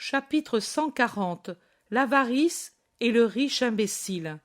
Chapitre 140. L'avarice et le riche imbécile.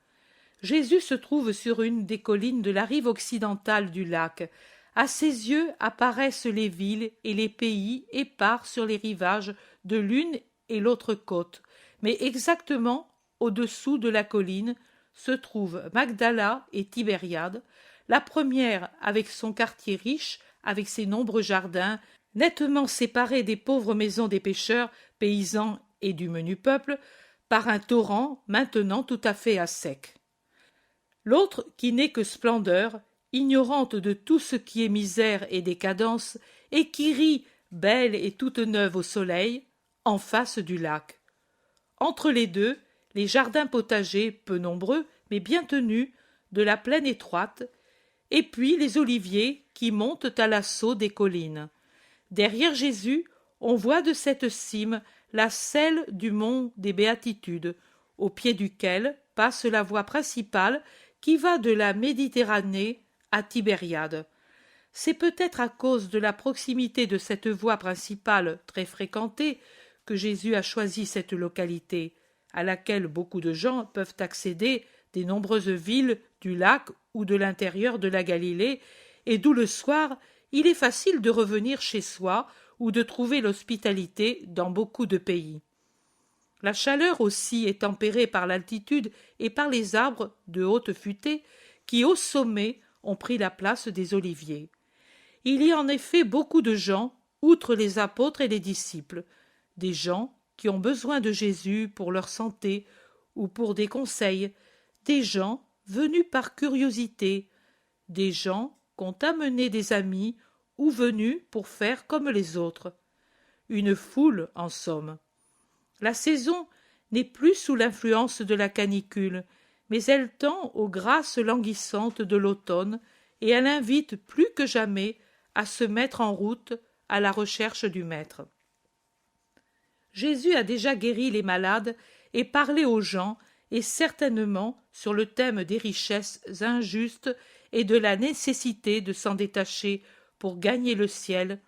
Jésus se trouve sur une des collines de la rive occidentale du lac. À ses yeux apparaissent les villes et les pays épars sur les rivages de l'une et l'autre côte. Mais exactement au-dessous de la colline se trouvent Magdala et Tibériade, la première avec son quartier riche, avec ses nombreux jardins, nettement séparés des pauvres maisons des pêcheurs, paysans et du menu peuple, par un torrent maintenant tout à fait à sec. L'autre qui n'est que splendeur, ignorante de tout ce qui est misère et décadence, et qui rit, belle et toute neuve au soleil, en face du lac. Entre les deux, les jardins potagers, peu nombreux, mais bien tenus, de la plaine étroite, et puis les oliviers qui montent à l'assaut des collines. Derrière Jésus, on voit de cette cime la selle du mont des Béatitudes, au pied duquel passe la voie principale qui va de la Méditerranée à Tibériade. C'est peut-être à cause de la proximité de cette voie principale très fréquentée que Jésus a choisi cette localité, à laquelle beaucoup de gens peuvent accéder des nombreuses villes du lac ou de l'intérieur de la Galilée, et d'où le soir il est facile de revenir chez soi ou de trouver l'hospitalité dans beaucoup de pays. La chaleur aussi est tempérée par l'altitude et par les arbres de haute futée qui, au sommet, ont pris la place des oliviers. Il y a en effet beaucoup de gens, outre les apôtres et les disciples, des gens qui ont besoin de Jésus pour leur santé ou pour des conseils, des gens venus par curiosité, des gens qu'ont amené des amis ou venus pour faire comme les autres. Une foule, en somme. La saison n'est plus sous l'influence de la canicule, mais elle tend aux grâces languissantes de l'automne et elle invite plus que jamais à se mettre en route à la recherche du Maître. Jésus a déjà guéri les malades et parlé aux gens, et certainement sur le thème des richesses injustes et de la nécessité de s'en détacher pour gagner le ciel,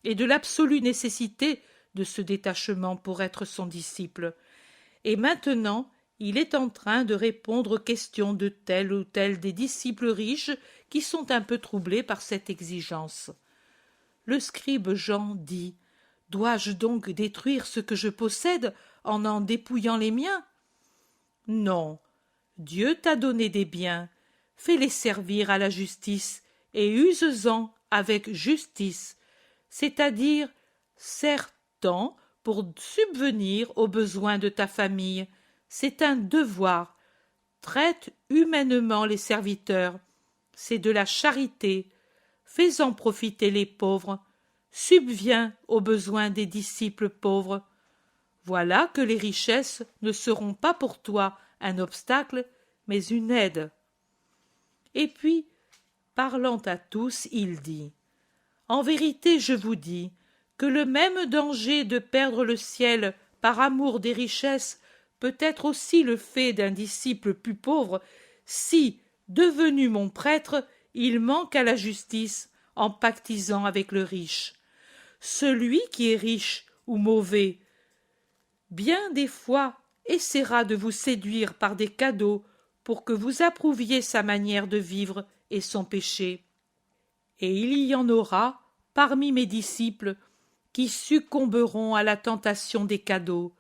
et de l'absolue nécessité de ce détachement pour être son disciple. Et maintenant, il est en train de répondre aux questions de tel ou tel des disciples riches qui sont un peu troublés par cette exigence. Le scribe Jean dit « Dois-je donc détruire ce que je possède en dépouillant les miens ?» Non, Dieu t'a donné des biens, fais-les servir à la justice et use-en avec justice, c'est-à-dire sers-t'en pour subvenir aux besoins de ta famille. C'est un devoir. Traite humainement les serviteurs. C'est de la charité. Fais-en profiter les pauvres. Subviens aux besoins des disciples pauvres. Voilà que les richesses ne seront pas pour toi un obstacle, mais une aide. Et puis, parlant à tous, il dit « En vérité, je vous dis que le même danger de perdre le ciel par amour des richesses peut être aussi le fait d'un disciple plus pauvre si, devenu mon prêtre, il manque à la justice en pactisant avec le riche. Celui qui est riche ou mauvais, bien des fois, essaiera de vous séduire par des cadeaux pour que vous approuviez sa manière de vivre et son péché. Et il y en aura, parmi mes disciples, qui succomberont à la tentation des cadeaux.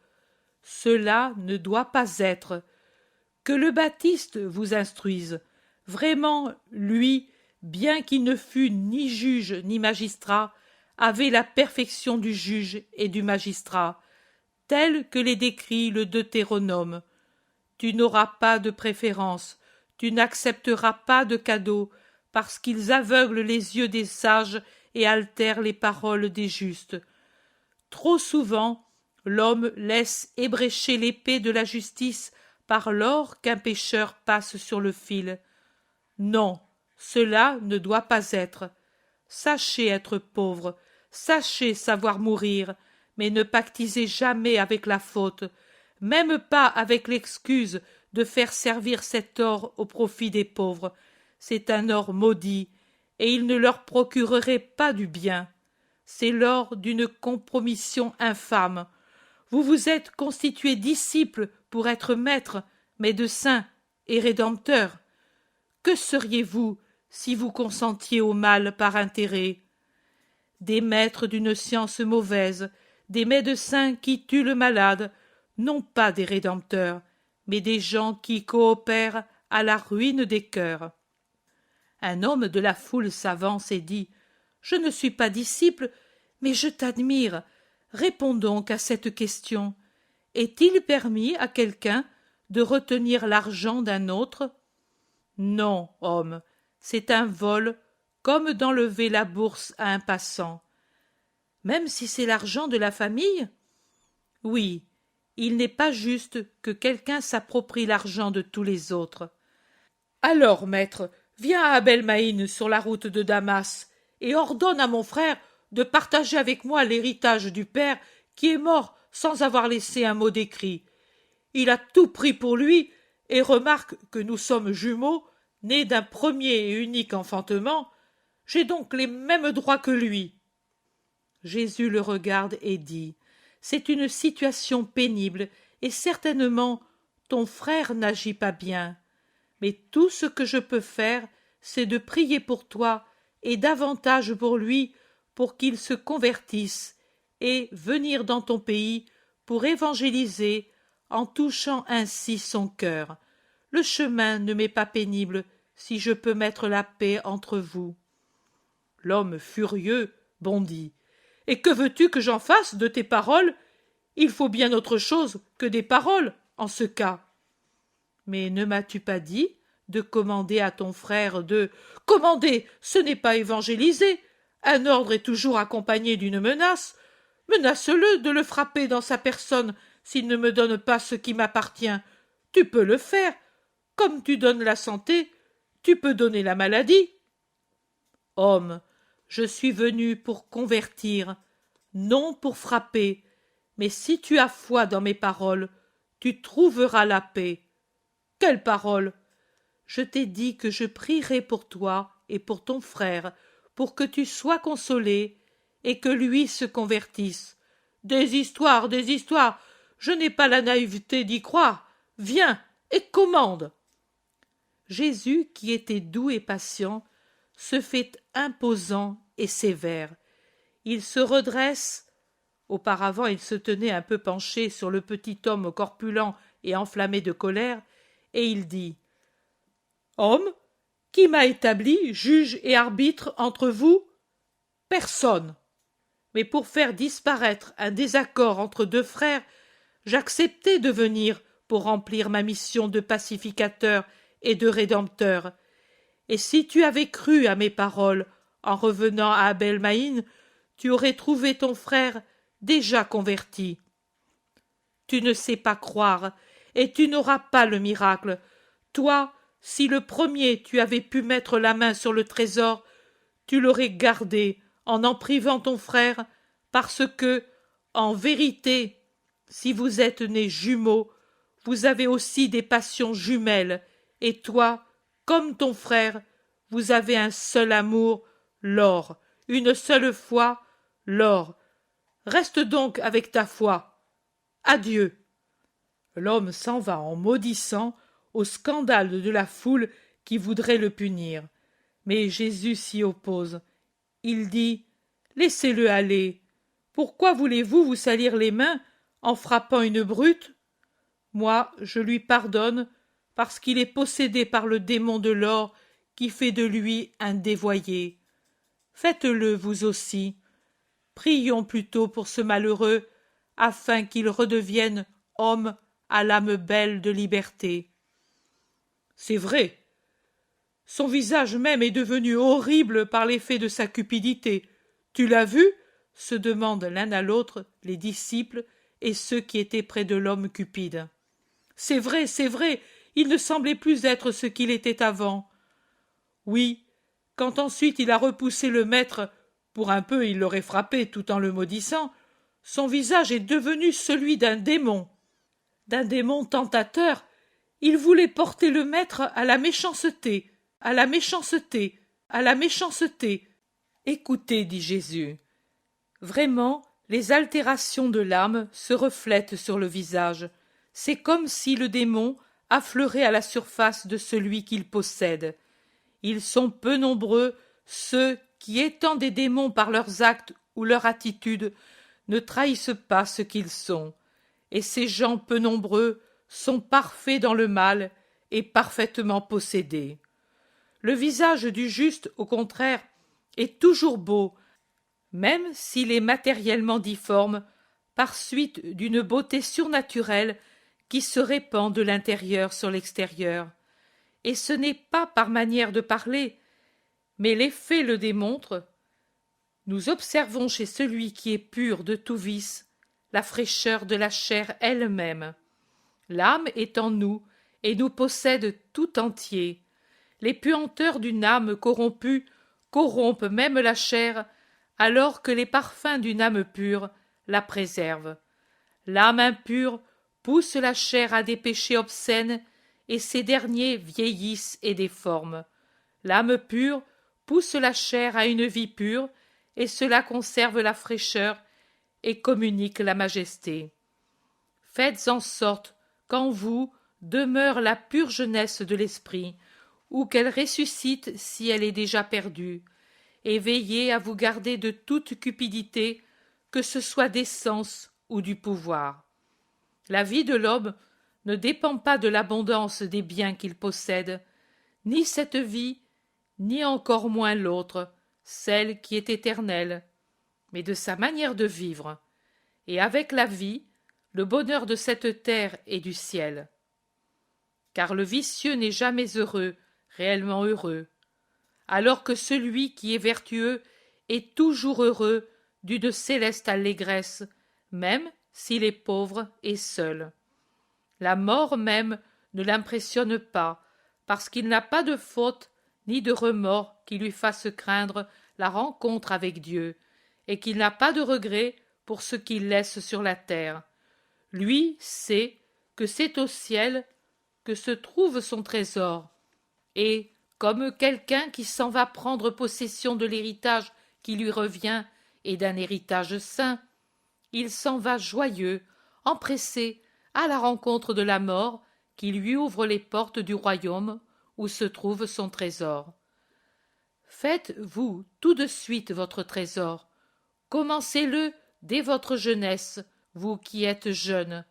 Cela ne doit pas être. Que le Baptiste vous instruise. Vraiment, lui, bien qu'il ne fût ni juge ni magistrat, avait la perfection du juge et du magistrat, tel que les décrit le Deutéronome. Tu n'auras pas de préférence, tu n'accepteras pas de cadeaux, parce qu'ils aveuglent les yeux des sages et altèrent les paroles des justes. Trop souvent, l'homme laisse ébrécher l'épée de la justice par lors qu'un pécheur passe sur le fil. Non, cela ne doit pas être. Sachez être pauvre, sachez savoir mourir, mais ne pactisez jamais avec la faute, même pas avec l'excuse de faire servir cet or au profit des pauvres. C'est un or maudit, et il ne leur procurerait pas du bien. C'est l'or d'une compromission infâme. Vous vous êtes constitués disciples pour être maîtres, médecins et rédempteurs. Que seriez-vous si vous consentiez au mal par intérêt? Des maîtres d'une science mauvaise, des médecins qui tuent le malade, non pas des rédempteurs, mais des gens qui coopèrent à la ruine des cœurs. Un homme de la foule s'avance et dit « Je ne suis pas disciple, mais je t'admire. Réponds donc à cette question. Est-il permis à quelqu'un de retenir l'argent d'un autre? Non, homme, c'est un vol, comme d'enlever la bourse à un passant. Même si c'est l'argent de la famille? Oui, il n'est pas juste que quelqu'un s'approprie l'argent de tous les autres. Alors, maître, viens à Abel-Maïn sur la route de Damas, et ordonne à mon frère de partager avec moi l'héritage du père qui est mort sans avoir laissé un mot d'écrit. Il a tout pris pour lui, et remarque que nous sommes jumeaux, nés d'un premier et unique enfantement. J'ai donc les mêmes droits que lui. Jésus le regarde et dit « C'est une situation pénible, et certainement ton frère n'agit pas bien. Mais tout ce que je peux faire, c'est de prier pour toi, et davantage pour lui, pour qu'il se convertisse, et venir dans ton pays pour évangéliser, en touchant ainsi son cœur. Le chemin ne m'est pas pénible, si je peux mettre la paix entre vous. » L'homme furieux bondit. « Et que veux-tu que j'en fasse de tes paroles? Il faut bien autre chose que des paroles, en ce cas. » « Mais ne m'as-tu pas dit de commander à ton frère de… »« Commander, ce n'est pas évangéliser. Un ordre est toujours accompagné d'une menace. Menace-le de le frapper dans sa personne s'il ne me donne pas ce qui m'appartient. Tu peux le faire. Comme tu donnes la santé, tu peux donner la maladie. » « Homme, je suis venu pour convertir, non pour frapper. Mais si tu as foi dans mes paroles, tu trouveras la paix. » « Quelle parole? » « Je t'ai dit que je prierai pour toi et pour ton frère, pour que tu sois consolé et que lui se convertisse. Des histoires, je n'ai pas la naïveté d'y croire. Viens et commande. » Jésus, qui était doux et patient, se fait imposant et sévère. Il se redresse. Auparavant, il se tenait un peu penché sur le petit homme corpulent et enflammé de colère, et il dit « Homme, qui m'a établi juge et arbitre entre vous? Personne. Mais pour faire disparaître un désaccord entre deux frères, j'acceptais de venir pour remplir ma mission de pacificateur et de rédempteur. Et si tu avais cru à mes paroles en revenant à Abel-Maïn, tu aurais trouvé ton frère déjà converti. Tu ne sais pas croire, et tu n'auras pas le miracle. Toi, si le premier tu avais pu mettre la main sur le trésor, tu l'aurais gardé en privant ton frère, parce que, en vérité, si vous êtes nés jumeaux, vous avez aussi des passions jumelles, et toi, comme ton frère, vous avez un seul amour, l'or, une seule foi, l'or. Reste donc avec ta foi. Adieu. » L'homme s'en va en maudissant, au scandale de la foule qui voudrait le punir. Mais Jésus s'y oppose. Il dit « Laissez-le aller. Pourquoi voulez-vous vous salir les mains en frappant une brute? Moi, je lui pardonne parce qu'il est possédé par le démon de l'or qui fait de lui un dévoyé. Faites-le vous aussi. Prions plutôt pour ce malheureux, afin qu'il redevienne homme à l'âme belle de liberté. » C'est vrai. Son visage même est devenu horrible par l'effet de sa cupidité. Tu l'as vu? Se demandent l'un à l'autre les disciples et ceux qui étaient près de l'homme cupide. C'est vrai, il ne semblait plus être ce qu'il était avant. Oui, quand ensuite il a repoussé le maître, pour un peu il l'aurait frappé tout en le maudissant, son visage est devenu celui d'un démon tentateur. Il voulait porter le maître à la méchanceté, à la méchanceté, à la méchanceté. Écoutez, dit Jésus, vraiment, les altérations de l'âme se reflètent sur le visage. C'est comme si le démon affleurait à la surface de celui qu'il possède. Ils sont peu nombreux, ceux qui, étant des démons par leurs actes ou leur attitude, ne trahissent pas ce qu'ils sont. Et ces gens peu nombreux sont parfaits dans le mal et parfaitement possédés. Le visage du juste, au contraire, est toujours beau, même s'il est matériellement difforme, par suite d'une beauté surnaturelle qui se répand de l'intérieur sur l'extérieur. Et ce n'est pas par manière de parler, mais les faits le démontrent. Nous observons chez celui qui est pur de tout vice la fraîcheur de la chair elle-même. L'âme est en nous et nous possède tout entier. Les puanteurs d'une âme corrompue corrompent même la chair, alors que les parfums d'une âme pure la préservent. L'âme impure pousse la chair à des péchés obscènes, et ces derniers vieillissent et déforment. L'âme pure pousse la chair à une vie pure, et cela conserve la fraîcheur et communique la majesté. Faites en sorte qu'en vous demeure la pure jeunesse de l'esprit, ou qu'elle ressuscite si elle est déjà perdue, et veillez à vous garder de toute cupidité, que ce soit des sens ou du pouvoir. La vie de l'homme ne dépend pas de l'abondance des biens qu'il possède, ni cette vie, ni encore moins l'autre, celle qui est éternelle, mais de sa manière de vivre, et avec la vie, le bonheur de cette terre et du ciel. Car le vicieux n'est jamais heureux, réellement heureux, alors que celui qui est vertueux est toujours heureux d'une céleste allégresse, même s'il est pauvre et seul. La mort même ne l'impressionne pas, parce qu'il n'a pas de faute ni de remords qui lui fassent craindre la rencontre avec Dieu, et qu'il n'a pas de regret pour ce qu'il laisse sur la terre. Lui sait que c'est au ciel que se trouve son trésor, et, comme quelqu'un qui s'en va prendre possession de l'héritage qui lui revient et d'un héritage saint, il s'en va joyeux, empressé, à la rencontre de la mort qui lui ouvre les portes du royaume où se trouve son trésor. Faites, vous, tout de suite votre trésor. Commencez-le dès votre jeunesse, vous qui êtes jeunes.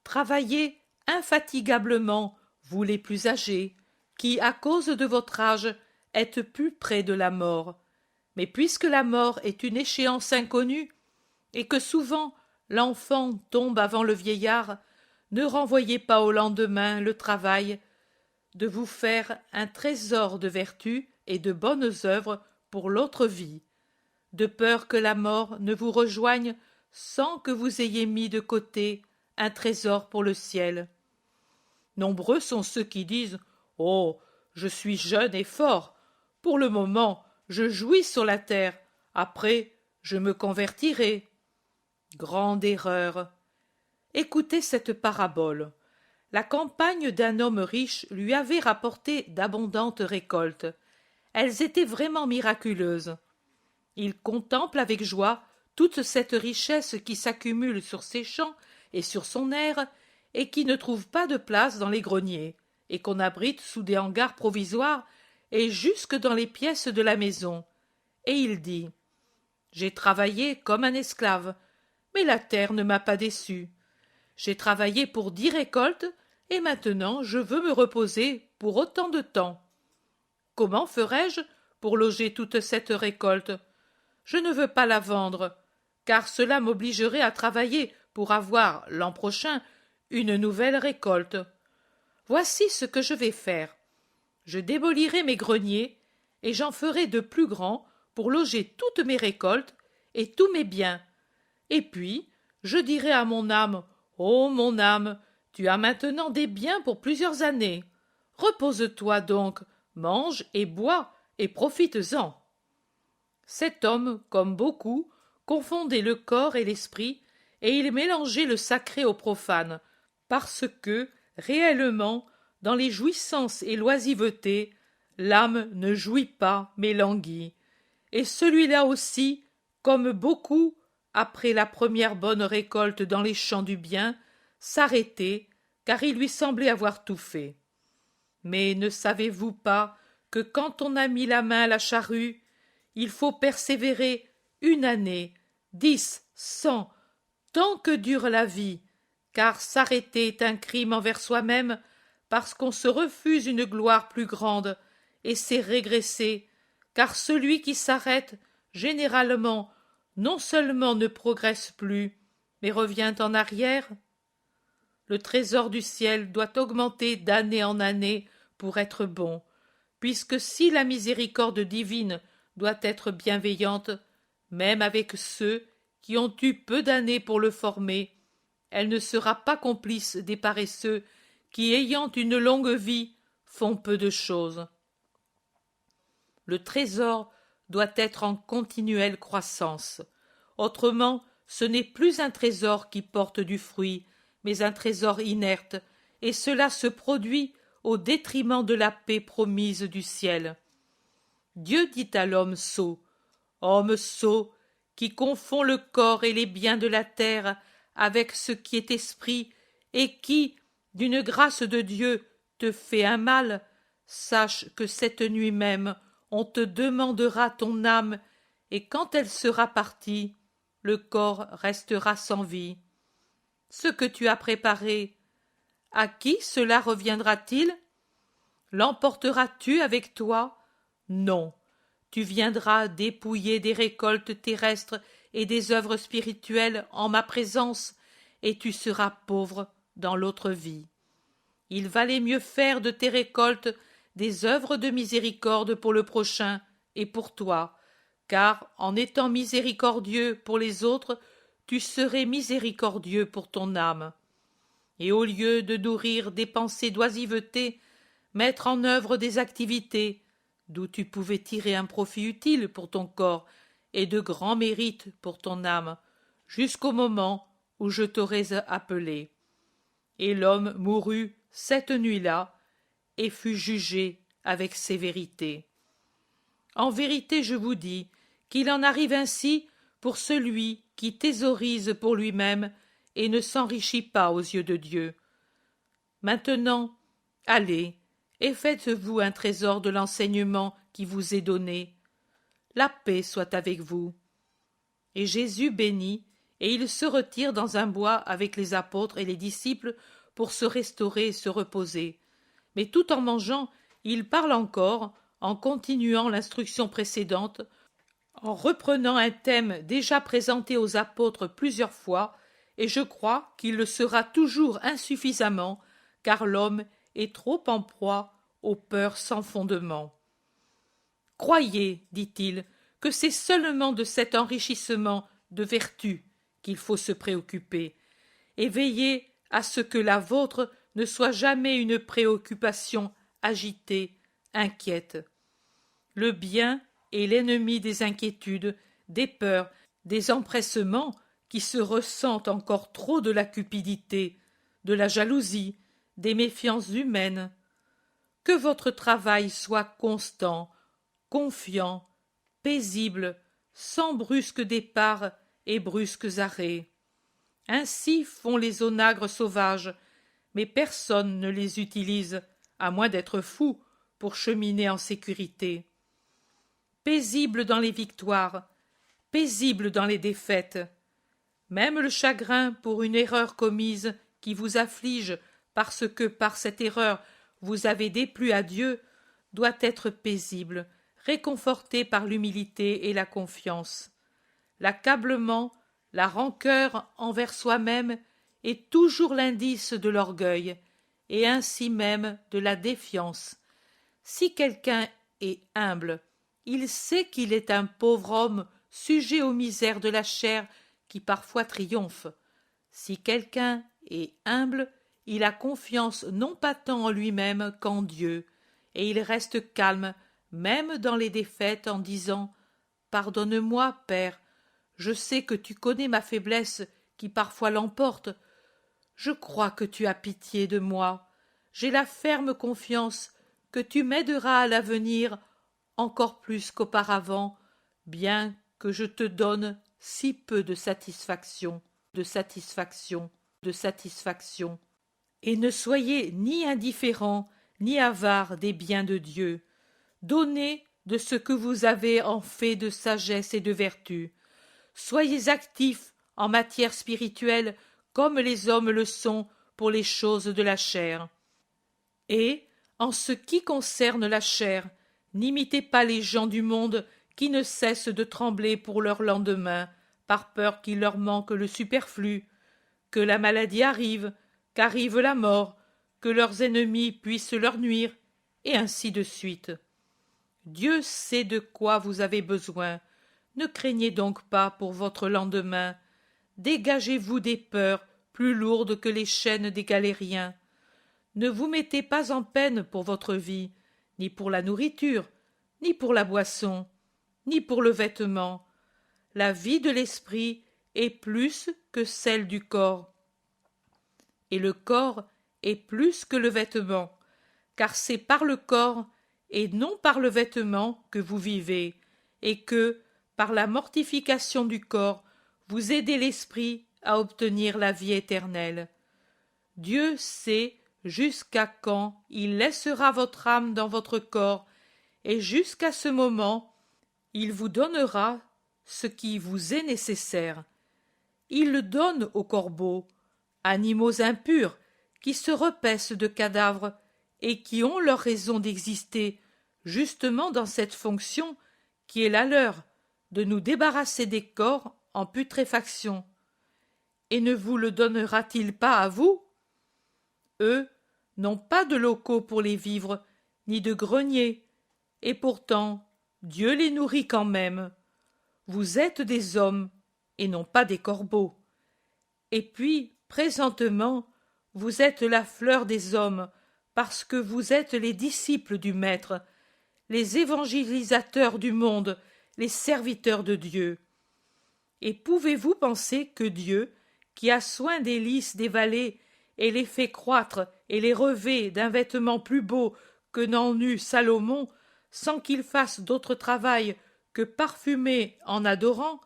Travaillez infatigablement, vous les plus âgés, qui, à cause de votre âge, êtes plus près de la mort. Mais puisque la mort est une échéance inconnue, et que souvent l'enfant tombe avant le vieillard, ne renvoyez pas au lendemain le travail de vous faire un trésor de vertu et de bonnes œuvres pour l'autre vie, de peur que la mort ne vous rejoigne sans que vous ayez mis de côté un trésor pour le ciel. Nombreux sont ceux qui disent « Oh, je suis jeune et fort, pour le moment je jouis sur la terre, après je me convertirai. » Grande erreur. Écoutez cette parabole. La campagne d'un homme riche lui avait rapporté d'abondantes récoltes. Elles étaient vraiment miraculeuses. Il contemple avec joie toute cette richesse qui s'accumule sur ses champs et sur son aire, et qui ne trouve pas de place dans les greniers, et qu'on abrite sous des hangars provisoires et jusque dans les pièces de la maison. Et il dit « J'ai travaillé comme un esclave, mais la terre ne m'a pas déçu. J'ai travaillé pour 10 récoltes, et maintenant je veux me reposer pour autant de temps. Comment ferai-je pour loger toute cette récolte? Je ne veux pas la vendre, car cela m'obligerait à travailler pour avoir, l'an prochain, une nouvelle récolte. Voici ce que je vais faire. Je démolirai mes greniers, et j'en ferai de plus grands pour loger toutes mes récoltes et tous mes biens. Et puis, je dirai à mon âme, « Oh, mon âme, tu as maintenant des biens pour plusieurs années. Repose-toi donc, mange et bois, et profites-en. » Cet homme, comme beaucoup, confondait le corps et l'esprit, et il mélangeait le sacré au profane, parce que, réellement, dans les jouissances et l'oisiveté, l'âme ne jouit pas mais languit. Et celui-là aussi, comme beaucoup, après la première bonne récolte dans les champs du bien, s'arrêter, car il lui semblait avoir tout fait. Mais ne savez-vous pas que quand on a mis la main à la charrue, il faut persévérer 1 année, 10, 100, tant que dure la vie, car s'arrêter est un crime envers soi-même, parce qu'on se refuse une gloire plus grande, et c'est régresser, car celui qui s'arrête, généralement, non seulement ne progresse plus, mais revient en arrière. Le trésor du ciel doit augmenter d'année en année pour être bon, puisque si la miséricorde divine doit être bienveillante, même avec ceux qui ont eu peu d'années pour le former, elle ne sera pas complice des paresseux qui, ayant une longue vie, font peu de choses. Le trésor doit être en continuelle croissance. Autrement, ce n'est plus un trésor qui porte du fruit, mais un trésor inerte, et cela se produit au détriment de la paix promise du ciel. Dieu dit à l'homme sot, « Homme sot, qui confond le corps et les biens de la terre avec ce qui est esprit, et qui, d'une grâce de Dieu, te fait un mal, sache que cette nuit même on te demandera ton âme, et quand elle sera partie, le corps restera sans vie. Ce que tu as préparé, à qui cela reviendra-t-il? L'emporteras-tu avec toi? Non. Tu viendras dépouiller des récoltes terrestres et des œuvres spirituelles en ma présence, et tu seras pauvre dans l'autre vie. Il valait mieux faire de tes récoltes des œuvres de miséricorde pour le prochain et pour toi, car en étant miséricordieux pour les autres, tu serais miséricordieux pour ton âme. Et au lieu de nourrir des pensées d'oisiveté, mettre en œuvre des activités d'où tu pouvais tirer un profit utile pour ton corps et de grands mérites pour ton âme, jusqu'au moment où je t'aurais appelé. Et l'homme mourut cette nuit-là et fut jugé avec sévérité. En vérité, je vous dis qu'il en arrive ainsi pour celui qui thésaurise pour lui-même et ne s'enrichit pas aux yeux de Dieu. Maintenant, allez, et faites-vous un trésor de l'enseignement qui vous est donné. La paix soit avec vous. Et Jésus bénit, et il se retire dans un bois avec les apôtres et les disciples pour se restaurer et se reposer. Mais tout en mangeant, il parle encore, en continuant l'instruction précédente, en reprenant un thème déjà présenté aux apôtres plusieurs fois, et je crois qu'il le sera toujours insuffisamment, car l'homme est trop en proie aux peurs sans fondement. Croyez, dit-il, que c'est seulement de cet enrichissement de vertu qu'il faut se préoccuper, et veillez à ce que la vôtre ne soit jamais une préoccupation agitée, inquiète. Le bien est l'ennemi des inquiétudes, des peurs, des empressements qui se ressentent encore trop de la cupidité, de la jalousie, des méfiances humaines. Que votre travail soit constant, confiant, paisible, sans brusques départs et brusques arrêts. Ainsi font les onagres sauvages, mais personne ne les utilise, à moins d'être fou, pour cheminer en sécurité. Paisible dans les victoires, paisible dans les défaites. Même le chagrin pour une erreur commise qui vous afflige parce que par cette erreur vous avez déplu à Dieu doit être paisible, réconforté par l'humilité et la confiance. L'accablement, la rancœur envers soi-même est toujours l'indice de l'orgueil, et ainsi même de la défiance. Si quelqu'un est humble, il sait qu'il est un pauvre homme sujet aux misères de la chair qui parfois triomphe. Si quelqu'un est humble, il a confiance non pas tant en lui-même qu'en Dieu, et il reste calme même dans les défaites en disant « Pardonne-moi, Père, je sais que tu connais ma faiblesse qui parfois l'emporte. Je crois que tu as pitié de moi. J'ai la ferme confiance que tu m'aideras à l'avenir encore plus qu'auparavant, bien que je te donne si peu de satisfaction, de satisfaction, de satisfaction. Et ne soyez ni indifférents, ni avares des biens de Dieu. Donnez de ce que vous avez en fait de sagesse et de vertu. Soyez actifs en matière spirituelle comme les hommes le sont pour les choses de la chair. Et, en ce qui concerne la chair, n'imitez pas les gens du monde qui ne cessent de trembler pour leur lendemain, par peur qu'il leur manque le superflu, que la maladie arrive, qu'arrive la mort, que leurs ennemis puissent leur nuire, et ainsi de suite. Dieu sait de quoi vous avez besoin. Ne craignez donc pas pour votre lendemain. Dégagez-vous des peurs plus lourdes que les chaînes des galériens. Ne vous mettez pas en peine pour votre vie, ni pour la nourriture, ni pour la boisson, ni pour le vêtement. La vie de l'esprit est plus que celle du corps. Et le corps est plus que le vêtement, car c'est par le corps et non par le vêtement que vous vivez, et que, par la mortification du corps, vous aidez l'esprit à obtenir la vie éternelle. Dieu sait jusqu'à quand il laissera votre âme dans votre corps, et jusqu'à ce moment, il vous donnera ce qui vous est nécessaire. Il le donne aux corbeaux, animaux impurs, qui se repaissent de cadavres et qui ont leur raison d'exister justement dans cette fonction qui est la leur, de nous débarrasser des corps en putréfaction. Et ne vous le donnera-t-il pas à vous? Eux n'ont pas de locaux pour les vivres, ni de greniers, et pourtant Dieu les nourrit quand même. Vous êtes des hommes, et non pas des corbeaux. Et puis, présentement, vous êtes la fleur des hommes, parce que vous êtes les disciples du Maître, les évangélisateurs du monde, les serviteurs de Dieu. Et pouvez-vous penser que Dieu, qui a soin des lys des vallées, et les fait croître et les revêt d'un vêtement plus beau que n'en eut Salomon, sans qu'il fasse d'autre travail que parfumer en adorant,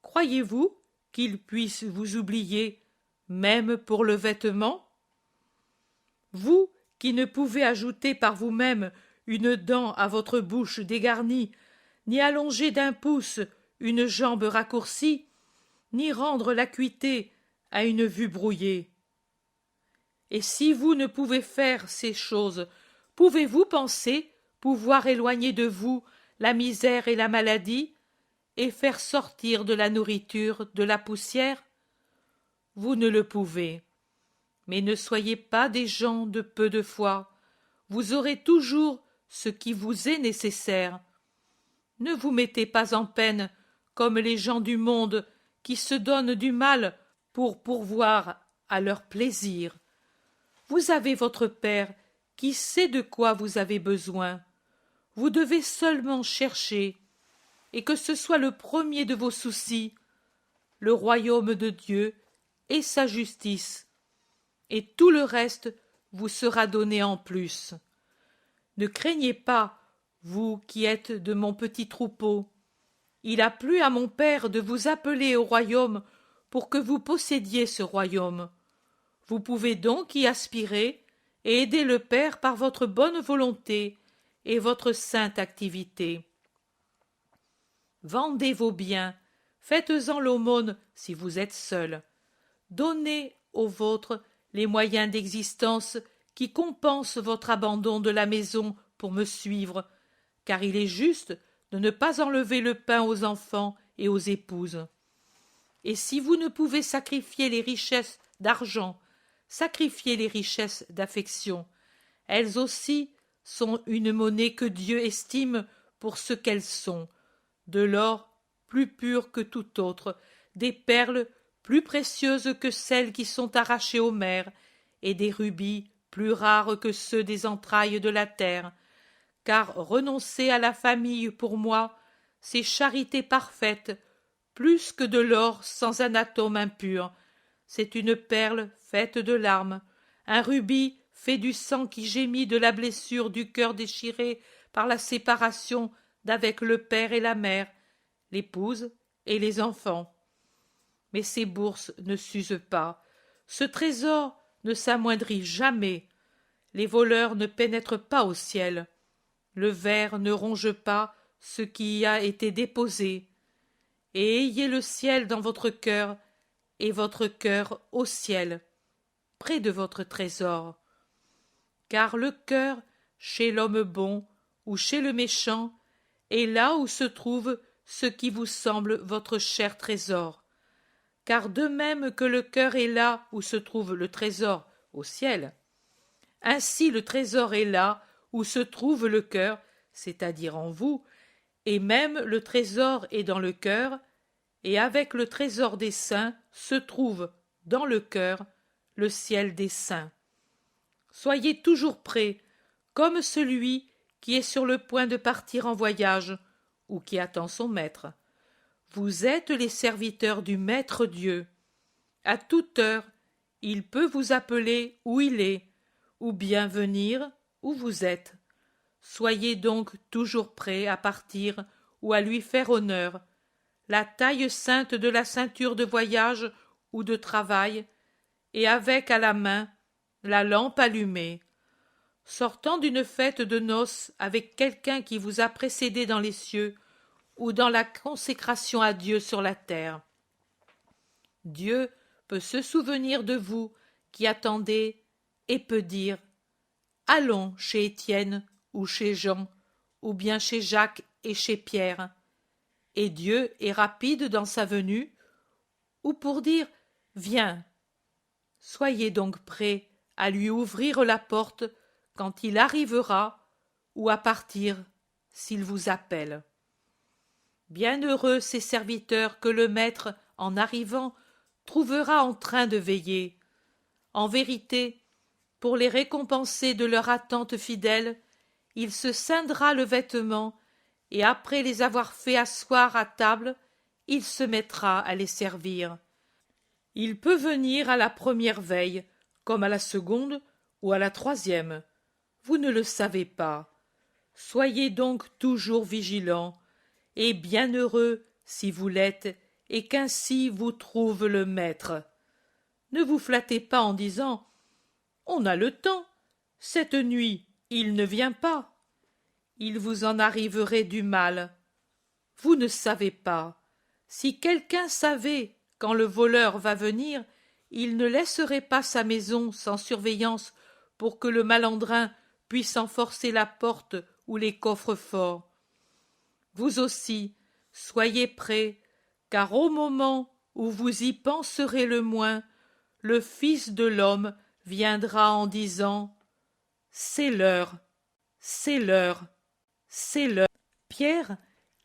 croyez-vous qu'il puisse vous oublier, même pour le vêtement? Vous, qui ne pouvez ajouter par vous-même une dent à votre bouche dégarnie, ni allonger d'un pouce une jambe raccourcie, ni rendre l'acuité à une vue brouillée. Et si vous ne pouvez faire ces choses, pouvez-vous penser pouvoir éloigner de vous la misère et la maladie, et faire sortir de la nourriture de la poussière? Vous ne le pouvez. Mais ne soyez pas des gens de peu de foi. Vous aurez toujours ce qui vous est nécessaire. Ne vous mettez pas en peine comme les gens du monde qui se donnent du mal pour pourvoir à leur plaisir. Vous avez votre Père qui sait de quoi vous avez besoin. Vous devez seulement chercher, et que ce soit le premier de vos soucis, le royaume de Dieu et sa justice, et tout le reste vous sera donné en plus. Ne craignez pas, vous qui êtes de mon petit troupeau. Il a plu à mon Père de vous appeler au royaume pour que vous possédiez ce royaume. Vous pouvez donc y aspirer et aider le Père par votre bonne volonté et votre sainte activité. Vendez vos biens, faites-en l'aumône si vous êtes seul. Donnez aux vôtres les moyens d'existence qui compensent votre abandon de la maison pour me suivre, car il est juste de ne pas enlever le pain aux enfants et aux épouses. Et si vous ne pouvez sacrifier les richesses d'argent, sacrifiez les richesses d'affection. Elles aussi sont une monnaie que Dieu estime pour ce qu'elles sont, de l'or plus pur que tout autre, des perles plus précieuses que celles qui sont arrachées aux mers, et des rubis plus rares que ceux des entrailles de la terre. Car renoncer à la famille pour moi, c'est charité parfaite, plus que de l'or sans un atome impur. C'est une perle faite de larmes, un rubis fait du sang qui gémit de la blessure du cœur déchiré par la séparation d'avec le père et la mère, l'épouse et les enfants. Mais ces bourses ne s'usent pas, ce trésor ne s'amoindrit jamais, les voleurs ne pénètrent pas au ciel, le ver ne ronge pas ce qui y a été déposé, et ayez le ciel dans votre cœur, et votre cœur au ciel, près de votre trésor. Car le cœur, chez l'homme bon ou chez le méchant, est là où se trouve ce qui vous semble votre cher trésor. Car de même que le cœur est là où se trouve le trésor au ciel, ainsi le trésor est là où se trouve le cœur, c'est-à-dire en vous, et même le trésor est dans le cœur, et avec le trésor des saints se trouve, dans le cœur, le ciel des saints. Soyez toujours prêts, comme celui qui est sur le point de partir en voyage, ou qui attend son maître. Vous êtes les serviteurs du Maître Dieu. À toute heure, il peut vous appeler où il est, ou bien venir où vous êtes. Soyez donc toujours prêts à partir ou à lui faire honneur, la taille sainte de la ceinture de voyage ou de travail, et avec à la main la lampe allumée. Sortant d'une fête de noces avec quelqu'un qui vous a précédé dans les cieux, ou dans la consécration à Dieu sur la terre. Dieu peut se souvenir de vous qui attendez et peut dire « Allons chez Étienne ou chez Jean, ou bien chez Jacques et chez Pierre. » Et Dieu est rapide dans sa venue, ou pour dire « Viens ». Soyez donc prêts à lui ouvrir la porte quand il arrivera, ou à partir s'il vous appelle. Bienheureux ces serviteurs que le maître, en arrivant, trouvera en train de veiller. En vérité, pour les récompenser de leur attente fidèle, il se ceindra le vêtement, et après les avoir fait asseoir à table, il se mettra à les servir. Il peut venir à la première veille, comme à la seconde ou à la troisième. Vous ne le savez pas. Soyez donc toujours vigilants, et bienheureux si vous l'êtes, et qu'ainsi vous trouve le maître. Ne vous flattez pas en disant « On a le temps, cette nuit il ne vient pas ». Il vous en arriverait du mal. Vous ne savez pas. Si quelqu'un savait quand le voleur va venir, il ne laisserait pas sa maison sans surveillance pour que le malandrin puisse en forcer la porte ou les coffres forts. Vous aussi, soyez prêts, car au moment où vous y penserez le moins, le Fils de l'homme viendra en disant « C'est l'heure, c'est l'heure, c'est l'heure ». Pierre,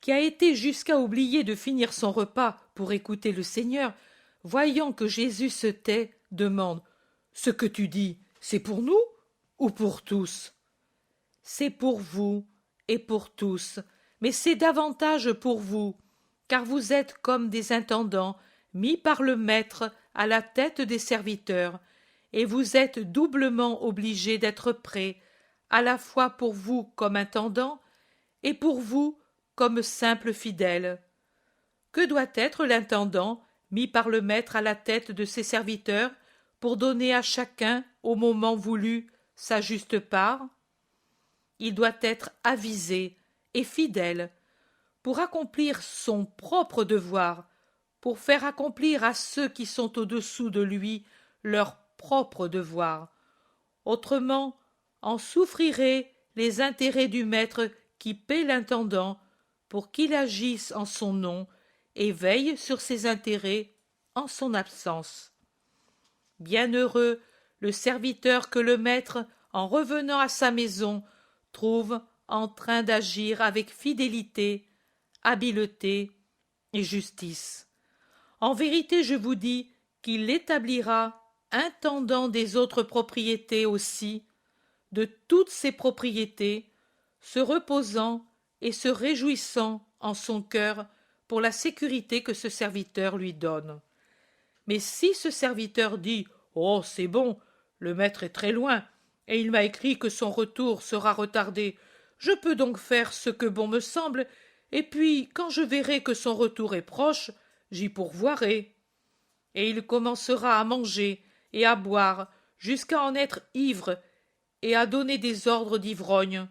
qui a été jusqu'à oublier de finir son repas pour écouter le Seigneur, voyant que Jésus se tait, demande « Ce que tu dis, c'est pour nous ou pour tous ?» « C'est pour vous et pour tous, mais c'est davantage pour vous, car vous êtes comme des intendants mis par le maître à la tête des serviteurs, et vous êtes doublement obligés d'être prêts, à la fois pour vous comme intendants, et pour vous comme simples fidèles. Que doit être l'intendant mis par le maître à la tête de ses serviteurs pour donner à chacun, au moment voulu, sa juste part? Il doit être avisé et fidèle pour accomplir son propre devoir, pour faire accomplir à ceux qui sont au-dessous de lui leur propre devoir. Autrement, en souffriraient les intérêts du maître qui paie l'intendant pour qu'il agisse en son nom et veille sur ses intérêts en son absence. Bienheureux le serviteur que le maître, en revenant à sa maison, trouve en train d'agir avec fidélité, habileté et justice. En vérité, je vous dis qu'il l'établira intendant des autres propriétés aussi, de toutes ses propriétés, se reposant et se réjouissant en son cœur pour la sécurité que ce serviteur lui donne. Mais si ce serviteur dit « Oh, c'est bon, le maître est très loin, et il m'a écrit que son retour sera retardé, je peux donc faire ce que bon me semble, et puis, quand je verrai que son retour est proche, j'y pourvoirai. Et il commencera à manger et à boire, jusqu'à en être ivre, et à donner des ordres d'ivrogne.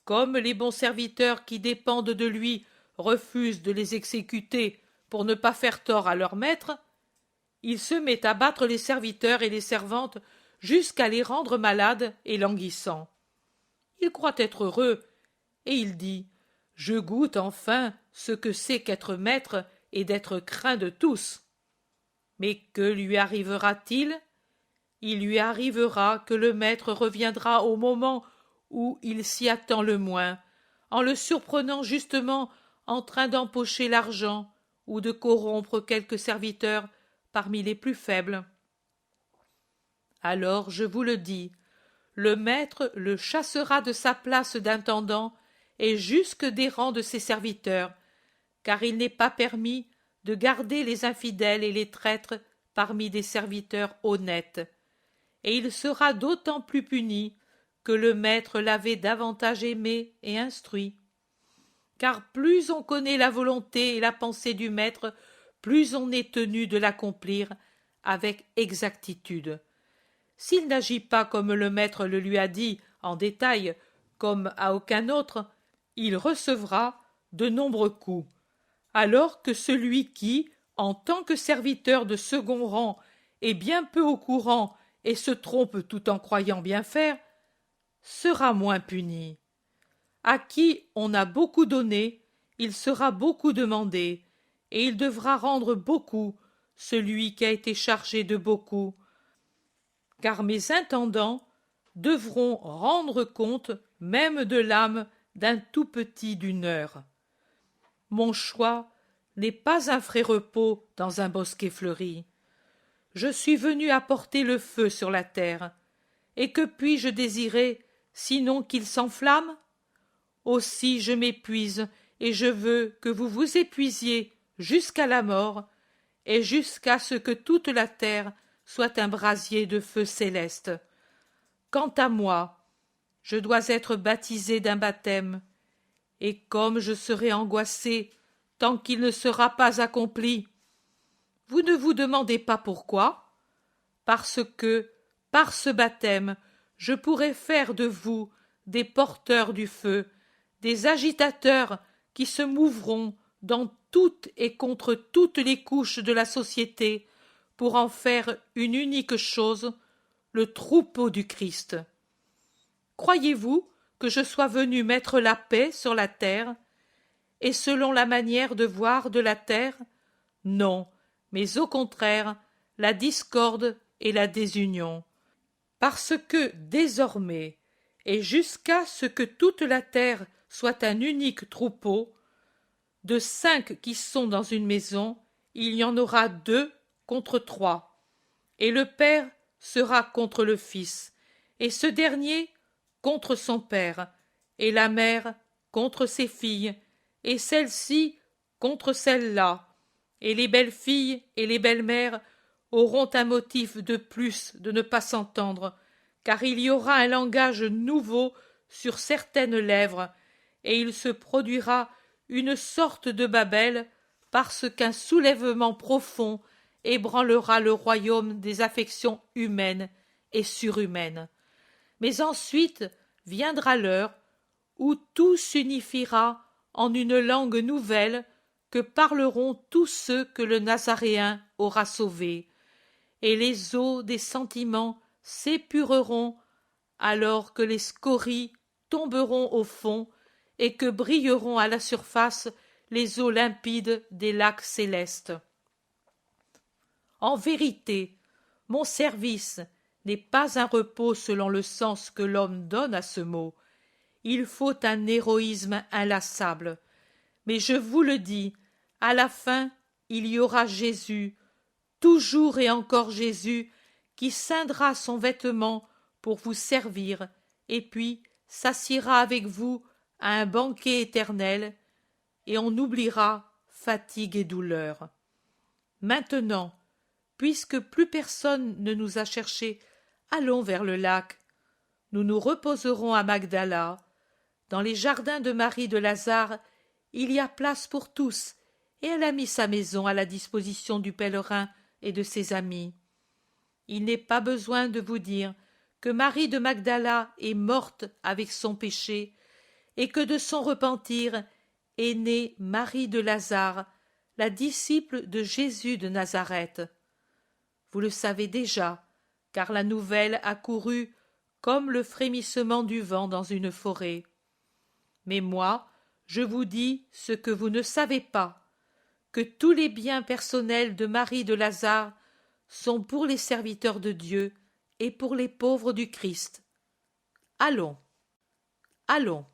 Comme les bons serviteurs qui dépendent de lui refusent de les exécuter pour ne pas faire tort à leur maître, il se met à battre les serviteurs et les servantes jusqu'à les rendre malades et languissants. Il croit être heureux, et il dit « Je goûte enfin ce que c'est qu'être maître et d'être craint de tous. » Mais que lui arrivera-t-il? Il lui arrivera que le maître reviendra au moment où il s'y attend le moins, en le surprenant justement en train d'empocher l'argent ou de corrompre quelque serviteur parmi les plus faibles. Alors, je vous le dis, le maître le chassera de sa place d'intendant et jusque des rangs de ses serviteurs, car il n'est pas permis de garder les infidèles et les traîtres parmi des serviteurs honnêtes, et il sera d'autant plus puni que le maître l'avait davantage aimé et instruit. Car plus on connaît la volonté et la pensée du maître, plus on est tenu de l'accomplir avec exactitude. S'il n'agit pas comme le maître le lui a dit en détail, comme à aucun autre, il recevra de nombreux coups, alors que celui qui, en tant que serviteur de second rang, est bien peu au courant et se trompe tout en croyant bien faire, sera moins puni. À qui on a beaucoup donné, il sera beaucoup demandé, et il devra rendre beaucoup, celui qui a été chargé de beaucoup. Car mes intendants devront rendre compte même de l'âme d'un tout petit d'une heure. Mon choix n'est pas un frais repos dans un bosquet fleuri. Je suis venu apporter le feu sur la terre, et que puis-je désirer, sinon qu'il s'enflamme? Aussi je m'épuise, et je veux que vous vous épuisiez jusqu'à la mort, et jusqu'à ce que toute la terre soit un brasier de feu céleste. Quant à moi, je dois être baptisé d'un baptême, et comme je serai angoissé tant qu'il ne sera pas accompli, vous ne vous demandez pas pourquoi? Parce que, par ce baptême, je pourrai faire de vous des porteurs du feu, des agitateurs qui se mouvront dans toutes et contre toutes les couches de la société pour en faire une unique chose, le troupeau du Christ. Croyez-vous que je sois venu mettre la paix sur la terre, et selon la manière de voir de la terre? Non, mais au contraire, la discorde et la désunion. Parce que désormais, et jusqu'à ce que toute la terre soit un unique troupeau, de 5 qui sont dans une maison, il y en aura 2 contre 3, et le père sera contre le fils, et ce dernier contre son père, et la mère contre ses filles, et celle-ci contre celle-là, et les belles-filles et les belles-mères auront un motif de plus de ne pas s'entendre, car il y aura un langage nouveau sur certaines lèvres, et il se produira une sorte de Babel, parce qu'un soulèvement profond ébranlera le royaume des affections humaines et surhumaines. Mais ensuite viendra l'heure où tout s'unifiera en une langue nouvelle que parleront tous ceux que le Nazaréen aura sauvés, et les eaux des sentiments s'épureront alors que les scories tomberont au fond et que brilleront à la surface les eaux limpides des lacs célestes. En vérité, mon service n'est pas un repos selon le sens que l'homme donne à ce mot. Il faut un héroïsme inlassable. Mais je vous le dis, à la fin, il y aura Jésus, toujours et encore Jésus, qui ceindra son vêtement pour vous servir, et puis s'assiera avec vous à un banquet éternel, et on oubliera fatigue et douleur. Maintenant, puisque plus personne ne nous a cherchés, allons vers le lac. Nous nous reposerons à Magdala. Dans les jardins de Marie de Lazare, il y a place pour tous, et elle a mis sa maison à la disposition du pèlerin et de ses amis. Il n'est pas besoin de vous dire que Marie de Magdala est morte avec son péché, et que de son repentir est née Marie de Lazare, la disciple de Jésus de Nazareth. Vous le savez déjà, car la nouvelle a couru comme le frémissement du vent dans une forêt. Mais moi, je vous dis ce que vous ne savez pas, que tous les biens personnels de Marie de Lazare sont pour les serviteurs de Dieu et pour les pauvres du Christ. Allons, allons.